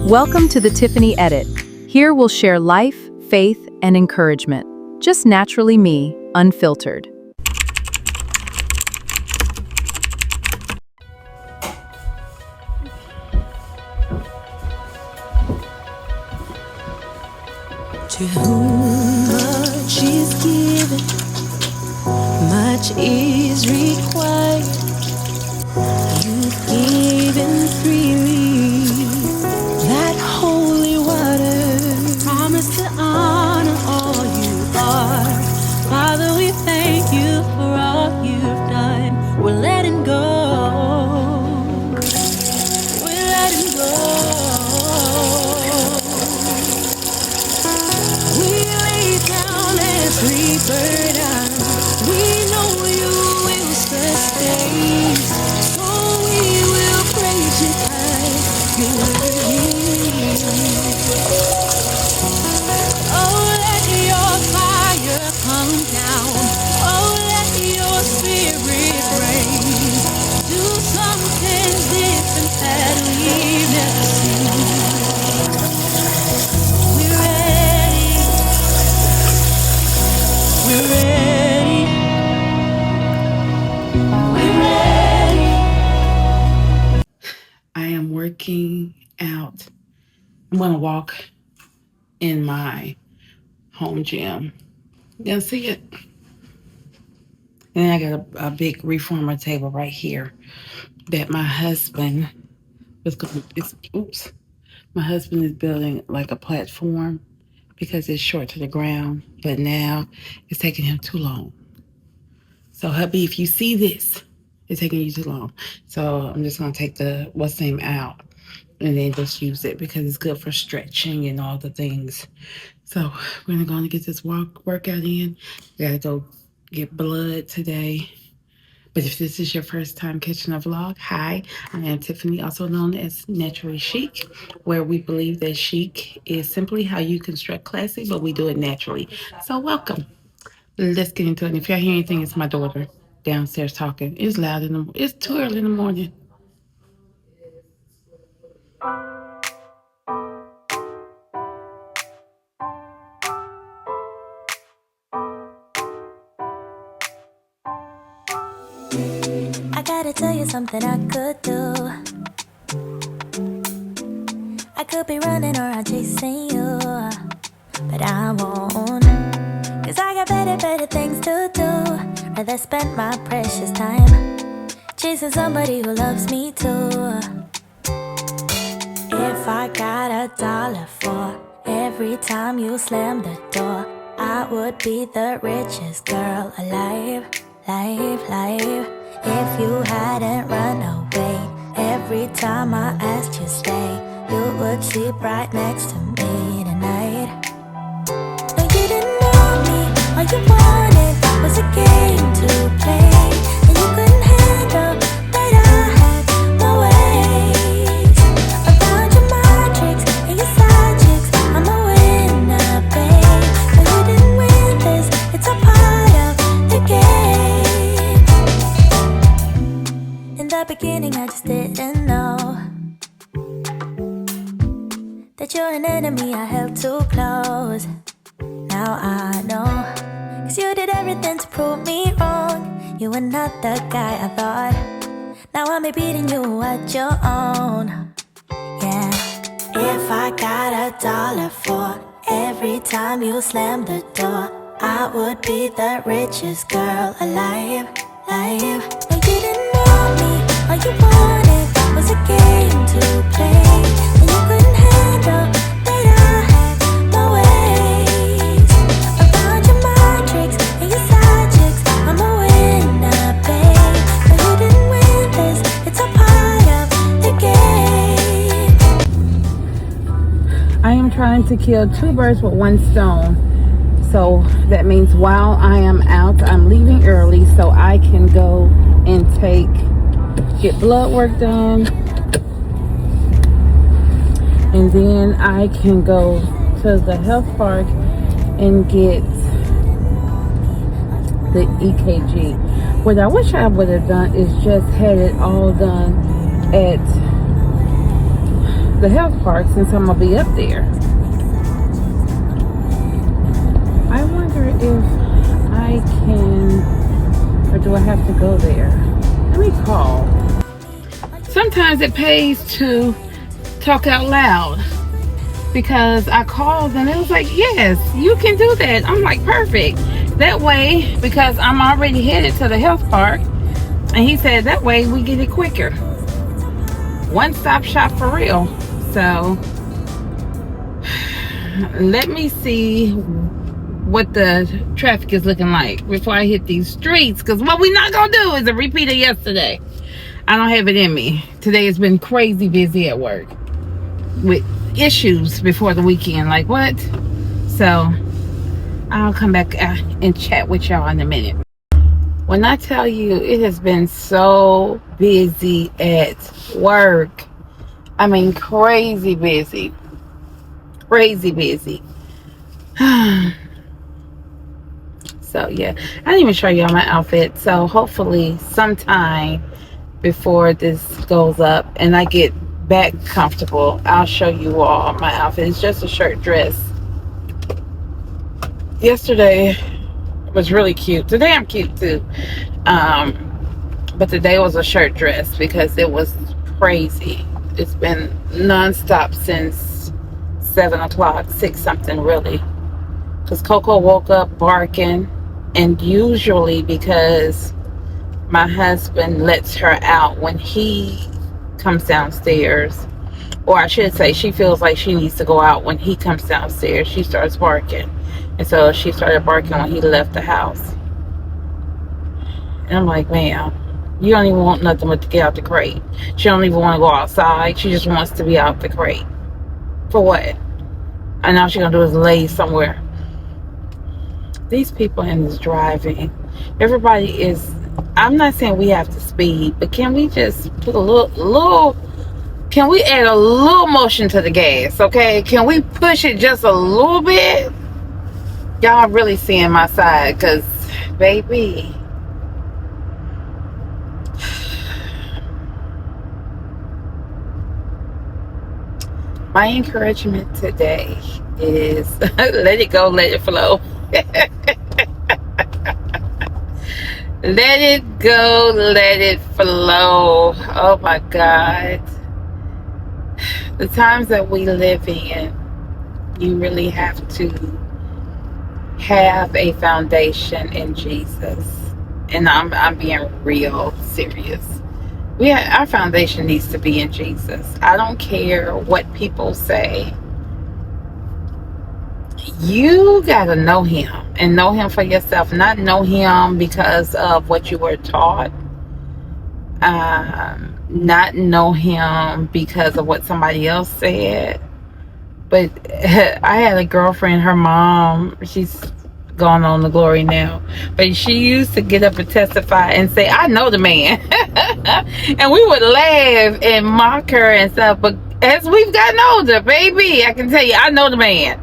Welcome to the Tiffany Edit. Here we'll share life, faith, and encouragement. Just naturally me, unfiltered. To whom much is given, much is required. You've given freely that holy water. Promise to honor all you are. Father, we thank you for all you've done. We're letting go. We're letting go. We lay down every burden. We know you will sustain. So we will praise you as you lead. Oh, let your fire come down. Oh, let your spirit reign. Do something different that we've never seen. We're ready. We're ready. We're ready. I am working out. I'm going to walk in my home gym. You can see it. And then I got a big reformer table right here that my husband was going to, my husband is building like a platform because it's short to the ground, but now it's taking him too long. So hubby, if you see this, it's taking you too long. So I'm just going to take the what's name out and then just use it because it's good for stretching and all the things. So we're going to get this workout in. We got to go get blood today. But if this is your first time catching a vlog, hi, I am Tiffany, also known as Naturally Chic, where we believe that chic is simply how you construct classy, but we do it naturally. So welcome. Let's get into it. And if y'all hear anything, it's my daughter downstairs talking. It's loud it's too early in the morning. I gotta tell you something I could do. I could be running around chasing you, but I won't. Cause I got better things to do. Rather spend my precious time chasing somebody who loves me too. If I got $1 for every time you slam the door, I would be the richest girl alive. If you hadn't run away every time I asked you stay, you would sleep right next to me tonight. No, you didn't want me, all you wanted was a game to play, and you couldn't handle that I had my ways. I found your tricks and your side chicks, I'm a winner, babe. No, you didn't win this, it's a part of the game. In the beginning I just didn't know that you're an enemy I held too close. Now I know, cause you did everything to prove me wrong. You were not the guy I thought. Now I'm beating you at your own. Yeah. If I got $1 for every time you slam the door, I would be the richest girl alive. No, you didn't want me, all you wanted was a game to play, and you couldn't handle that I had my ways. I found your mind tricks and your side chicks, I'm a winner, babe. No, you didn't win this, it's a part of the game. I am trying to kill 2 birds with 1 stone. So that means while I am out, I'm leaving early so I can go and get blood work done. And then I can go to the health park and get the EKG. What I wish I would have done is just had it all done at the health park since I'm gonna be up there. I wonder if I can, or do I have to go there? Let me call. Sometimes it pays to talk out loud, because I called and it was like, yes, you can do that. I'm like, perfect. That way, because I'm already headed to the health park, and he said that way we get it quicker. One-stop shop for real. So let me see what the traffic is looking like before I hit these streets, because what we're not gonna do is a repeat of yesterday. I don't have it in me. Today has been crazy busy at work with issues before the weekend. Like what? So I'll come back and chat with y'all in a minute. When I tell you it has been so busy at work, I mean crazy busy. Crazy busy. So yeah, I didn't even show y'all my outfit. So hopefully sometime before this goes up and I get back comfortable, I'll show you all my outfit. It's just a shirt dress. Yesterday was really cute. Today I'm cute too. But today was a shirt dress because it was crazy. It's been non-stop since 7 o'clock, 6 something really. Because Coco woke up barking, and usually because my husband lets her out when he comes downstairs, or I should say she feels like she needs to go out when he comes downstairs, she starts barking. And so she started barking when he left the house. And I'm like, ma'am, you don't even want nothing but to get out the crate. She don't even want to go outside. She just wants to be out the crate. For what? And all she's gonna do is lay somewhere. These people in this driving, everybody is, I'm not saying we have to speed, but can we just put a little, can we add a little motion to the gas, okay? Can we push it just a little bit? Y'all really seeing my side, because, baby, my encouragement today is let it go, let it flow. Let it go, let it flow. Oh my God. The times that we live in, you really have to have a foundation in Jesus. And I'm being real serious. Our foundation needs to be in Jesus. I don't care what people say. You gotta know him, and know him for yourself. Not know him because of what you were taught. Not know him because of what somebody else said. But I had a girlfriend, her mom, she's gone on to glory now, but she used to get up and testify and say, I know the man. And we would laugh and mock her and stuff. But as we've gotten older, baby, I can tell you, I know the man.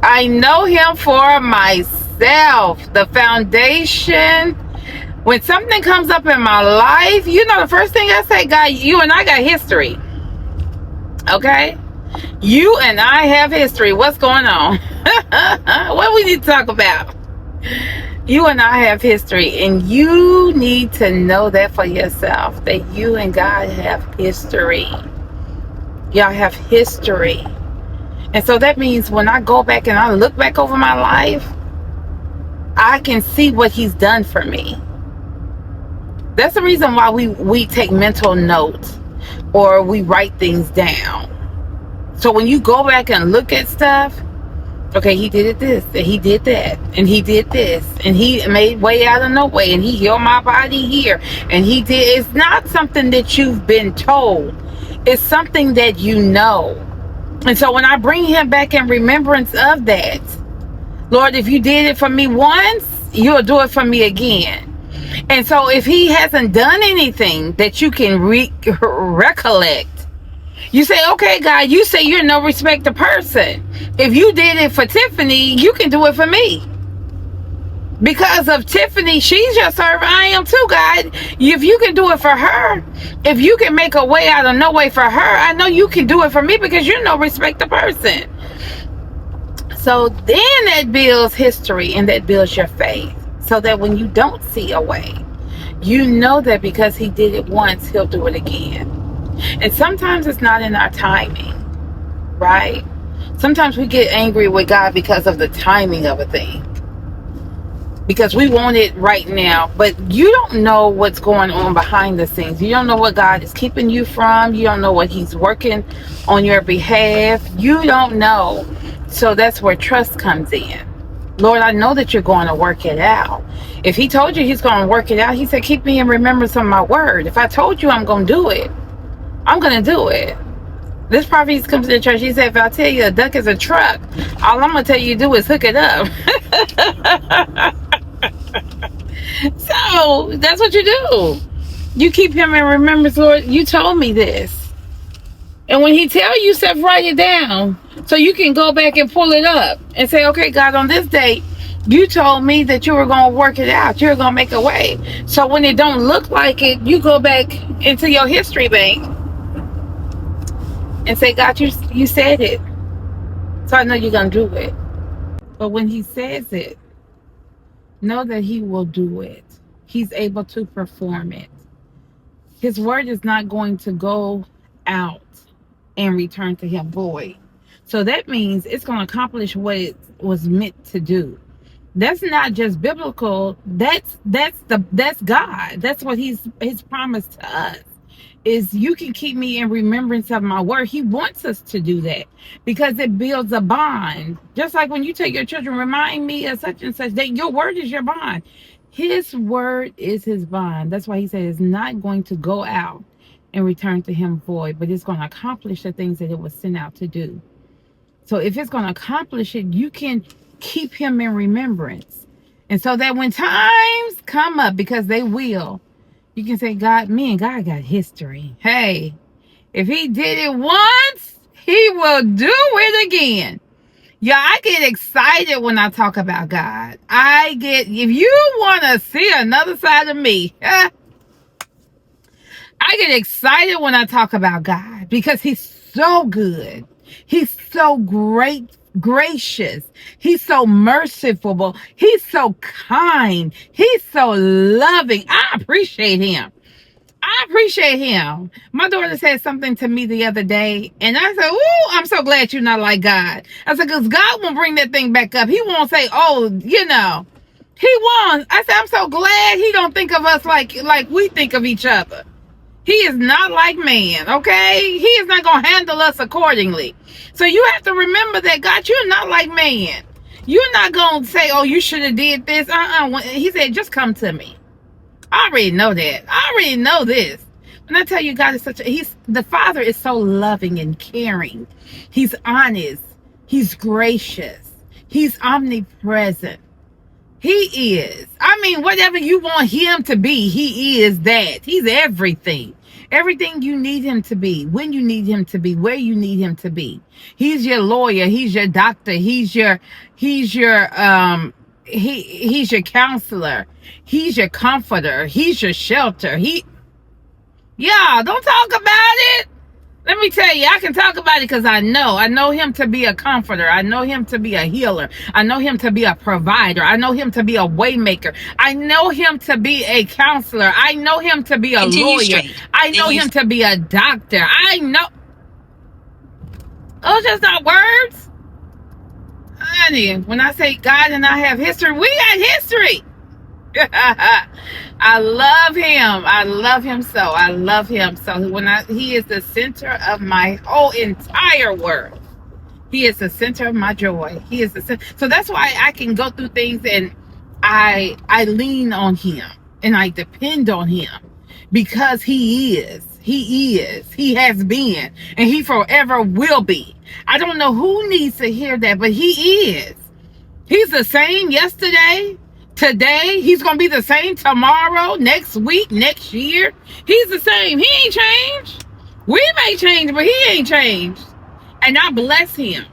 I know him for myself. The foundation. When something comes up in my life, you know, the first thing I say, God, you and I got history. Okay? You and I have history. What's going on? What we need to talk about? You and I have history, and you need to know that for yourself, that you and God have history. Y'all have history. And so that means when I go back and I look back over my life, I can see what he's done for me. That's the reason why we take mental notes, or we write things down. So when you go back and look at stuff, okay, he did this, and he did that, and he did this, and he made way out of no way, and he healed my body here, and he did. It's not something that you've been told. It's something that you know. And so when I bring him back in remembrance of that, Lord, if you did it for me once, you'll do it for me again. And so if he hasn't done anything that you can recollect, you say, okay, God, you say you're no respecter person. If you did it for Tiffany, you can do it for me. Because of Tiffany, she's your servant. I am too, God. If you can do it for her, if you can make a way out of no way for her, I know you can do it for me, because you know respect the person. So then that builds history and that builds your faith. So that when you don't see a way, you know that because he did it once, he'll do it again. And sometimes it's not in our timing, right? Sometimes we get angry with God because of the timing of a thing, because we want it right now. But you don't know what's going on behind the scenes. You don't know what God is keeping you from. You don't know what he's working on your behalf. You don't know. So that's where trust comes in. Lord, I know that you're going to work it out. If he told you he's going to work it out, he said, keep me in remembrance of my word. If I told you I'm going to do it, I'm going to do it. This prophet comes to the church. He said, if I tell you a duck is a truck, all I'm going to tell you to do is hook it up. So that's what you do. You keep him in remembrance. Lord, you told me this. And when he tell you stuff, write it down so you can go back and pull it up and say, okay, God, on this date, you told me that you were going to work it out. You're going to make a way. So when it don't look like it, you go back into your history bank and say, God, you said it. So I know you're going to do it. But when he says it, know that he will do it. He's able to perform it. His word is not going to go out and return to him void. So that means it's going to accomplish what it was meant to do. That's not just biblical. That's God. That's what his promise to us is. You can keep me in remembrance of my word. He wants us to do that because it builds a bond. Just like when you tell your children, remind me of such and such, that your word is your bond. His word is his bond. That's why he said it's not going to go out and return to him void, but it's going to accomplish the things that it was sent out to do. So if it's going to accomplish it, you can keep him in remembrance. And so that when times come up, because they will, you can say, God, me and God got history. Hey, if he did it once, he will do it again. Yeah, I get excited when I talk about God. If you want to see another side of me, I get excited when I talk about God because he's so good. He's so gracious. He's so merciful. He's so kind. He's so loving. I appreciate him. My daughter said something to me the other day, and I said, ooh, I'm so glad you're not like God. I said, because God won't bring that thing back up. He won't say, oh, he won't. I said, I'm so glad he don't think of us like we think of each other. He is not like man, okay? He is not going to handle us accordingly. So you have to remember that, God, you're not like man. You're not going to say, oh, you should have did this. He said, just come to me. I already know that. I already know this. When I tell you, God is the Father is so loving and caring. He's honest. He's gracious. He's omnipresent. He is. I mean, whatever you want him to be, he is that. He's everything. Everything you need him to be, when you need him to be, where you need him to be. He's your lawyer. He's your doctor. He's your counselor. He's your comforter. He's your shelter. Don't talk about it. Let me tell you, I can talk about it because I know him to be a comforter. I know him to be a healer. I know him to be a provider. I know him to be a way maker. I know him to be a counselor. I know him to be a lawyer. I know him to be a doctor. I know. Those just not words. Honey, when I say God and I have history, we got history. I love him. I love him so. I love him so. He is the center of my whole entire world. He is the center of my joy. He is the center. So that's why I can go through things and I lean on him and I depend on him because he is. He has been, and he forever will be. I don't know who needs to hear that, but he is. He's the same yesterday, today. He's going to be the same tomorrow, next week, next year. He's the same. He ain't changed. We may change, but he ain't changed. And I bless him.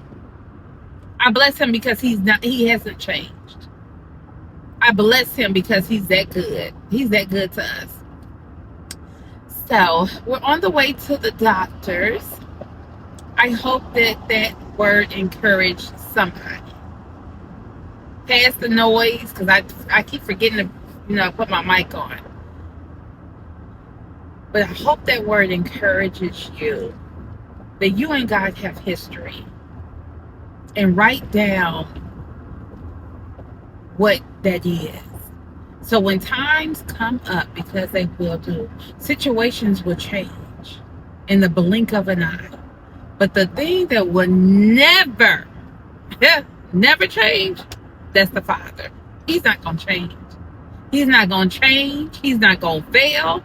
I bless him because he hasn't changed. I bless him because he's that good. He's that good to us. So we're on the way to the doctor's. I hope that that word encouraged somebody. Past the noise, because I keep forgetting to put my mic on. But I hope that word encourages you, that you and God have history, and write down what that is. So when times come up, because they will do, situations will change in the blink of an eye. But the thing that will never change, that's the Father. He's not going to change. He's not going to change. He's not going to fail.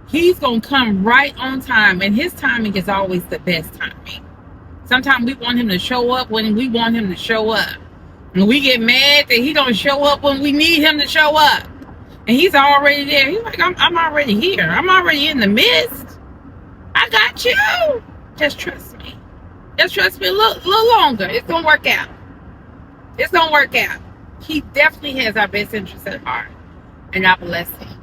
He's going to come right on time. And his timing is always the best timing. Sometimes we want him to show up when we want him to show up. And we get mad that he don't show up when we need him to show up. And he's already there. He's like, I'm already here. I'm already in the midst. I got you. Just trust me. Just trust me a little longer. It's going to work out. It's going to work out. He definitely has our best interests at heart. And I bless him.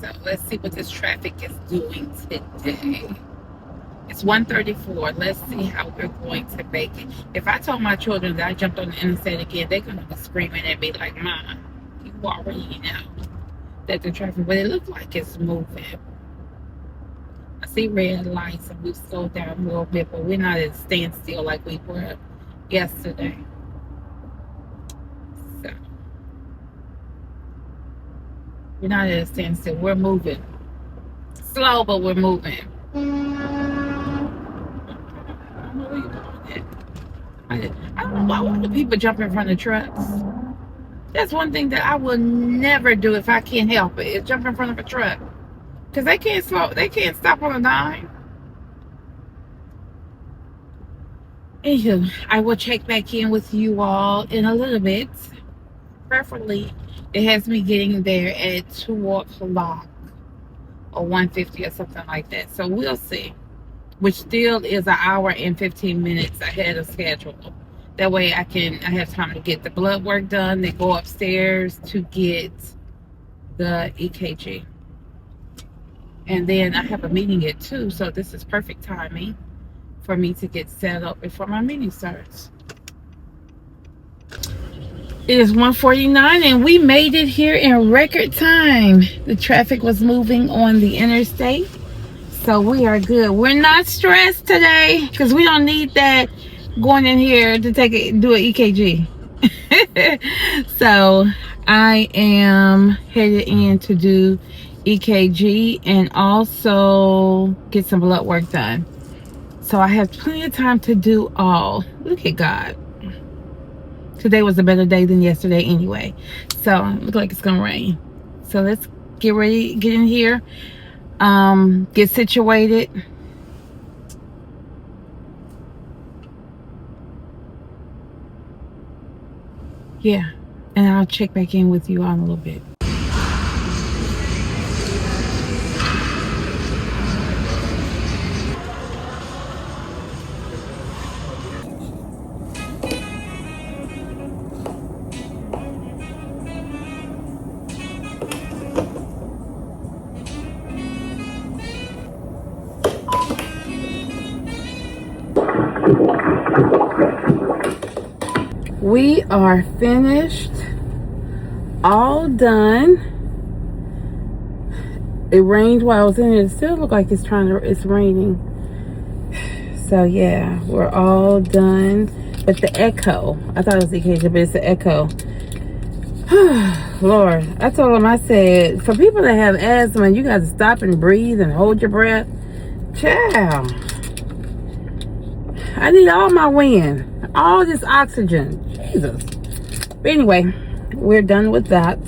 So let's see what this traffic is doing today. It's 1:34. Let's see how we're going to make it. If I told my children that I jumped on the interstate again, they're going to be screaming at me like, Mom, you already know that the traffic, but it looks like it's moving. I see red lights and we've slowed down a little bit, but we're not at a standstill like we were yesterday. So we're not at a standstill. We're moving. Slow, but we're moving. I don't know why do people jump in front of trucks. That's one thing that I will never do if I can't help it, is jump in front of a truck. Because they can't stop on a dime. Anywho, I will check back in with you all in a little bit. Preferably, it has me getting there at 2 o'clock or 1:50 or something like that. So we'll see. Which still is an hour and 15 minutes ahead of schedule. That way I have time to get the blood work done, then go upstairs to get the EKG. And then I have a meeting at 2, so this is perfect timing for me to get set up before my meeting starts. It is 1:49 and we made it here in record time. The traffic was moving on the interstate. So we are good. We're not stressed today because we don't need that going in here to do an EKG. So I am headed in to do EKG and also get some blood work done. So I have plenty of time to do all. Look at God. Today was a better day than yesterday anyway. So it looks like it's gonna rain. So let's get ready, get in here. Get situated. Yeah, and I'll check back in with you all in a little bit. We are finished, all done. It rained while I was in it. It still looks like it's raining. So yeah, we're all done. But the echo, I thought it was EKG, but it's the echo. Lord, I told him, I said, for people that have asthma, you got to stop and breathe and hold your breath. Child, I need all my wind, all this oxygen. Jesus. But anyway, we're done with that.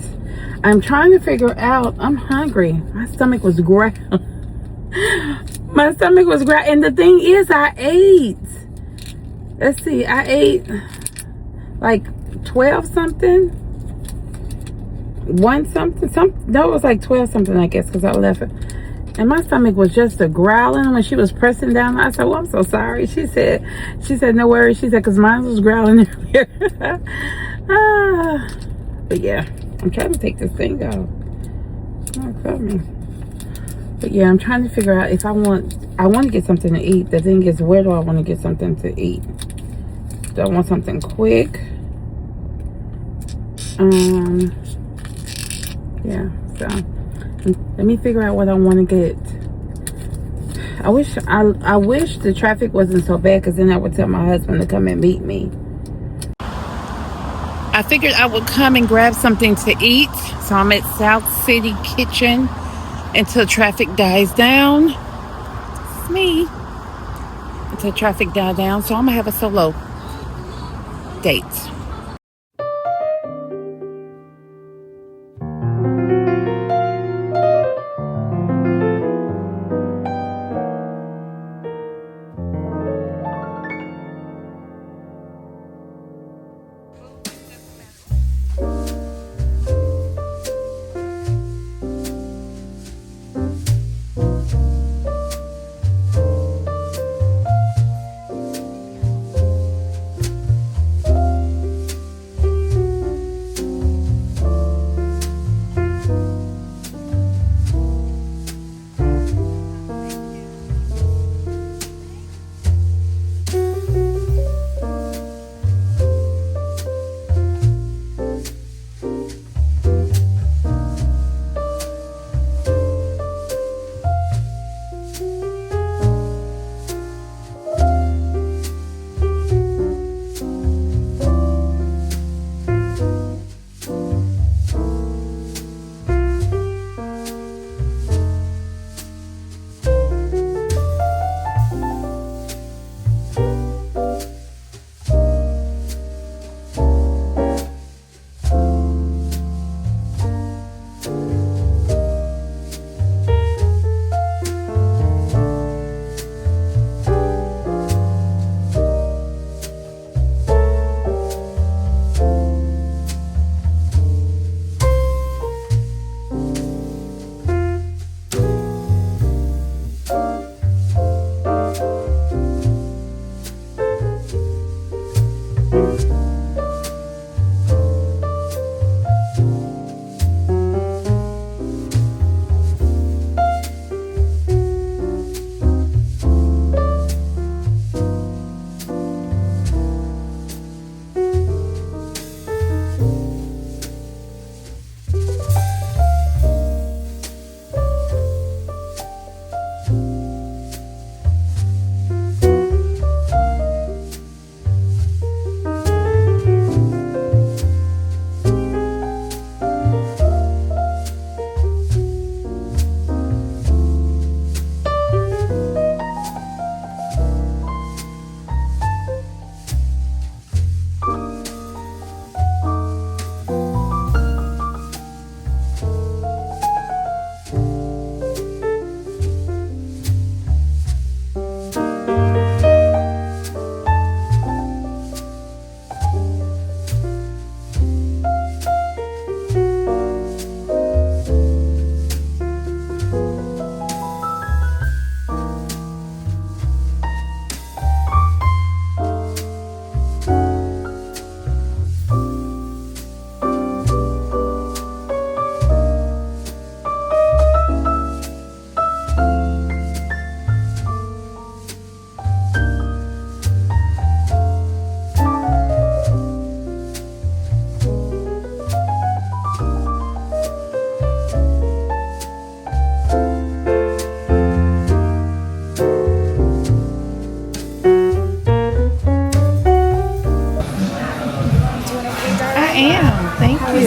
I'm trying to figure out, I'm hungry. My stomach was growling. My stomach was growling. And the thing is, I ate. Let's see, I ate like 12 something. One something. No, it was like 12 something, I guess, because I left it. And my stomach was just a growling when she was pressing down. I said, well, I'm so sorry. She said, no worries. She said, because mine was growling earlier. But yeah, I'm trying to take this thing off. It's not coming. But yeah, I'm trying to figure out if I want to get something to eat. The thing is, where do I want to get something to eat? Do I want something quick? Yeah, so let me figure out what I want to get. I wish the traffic wasn't so bad, because then I would tell my husband to come and meet me. I figured I would come and grab something to eat, so I'm at South City Kitchen until traffic dies down. It's me. Until traffic dies down, so I'm gonna have a solo date.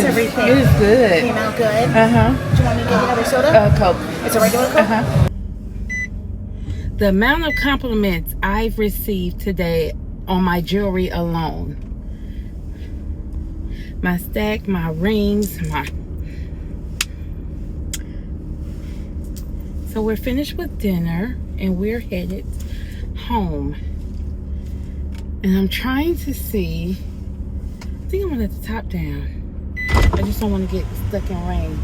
Everything. It is good. Came out good. Uh huh. Do you want me to get another soda? Coke. It's a regular Coke? Uh-huh. The amount of compliments I've received today on my jewelry alone. My stack, my rings, So we're finished with dinner and we're headed home. And I'm trying to see, I think I'm gonna let the top down. I just don't want to get stuck in rain.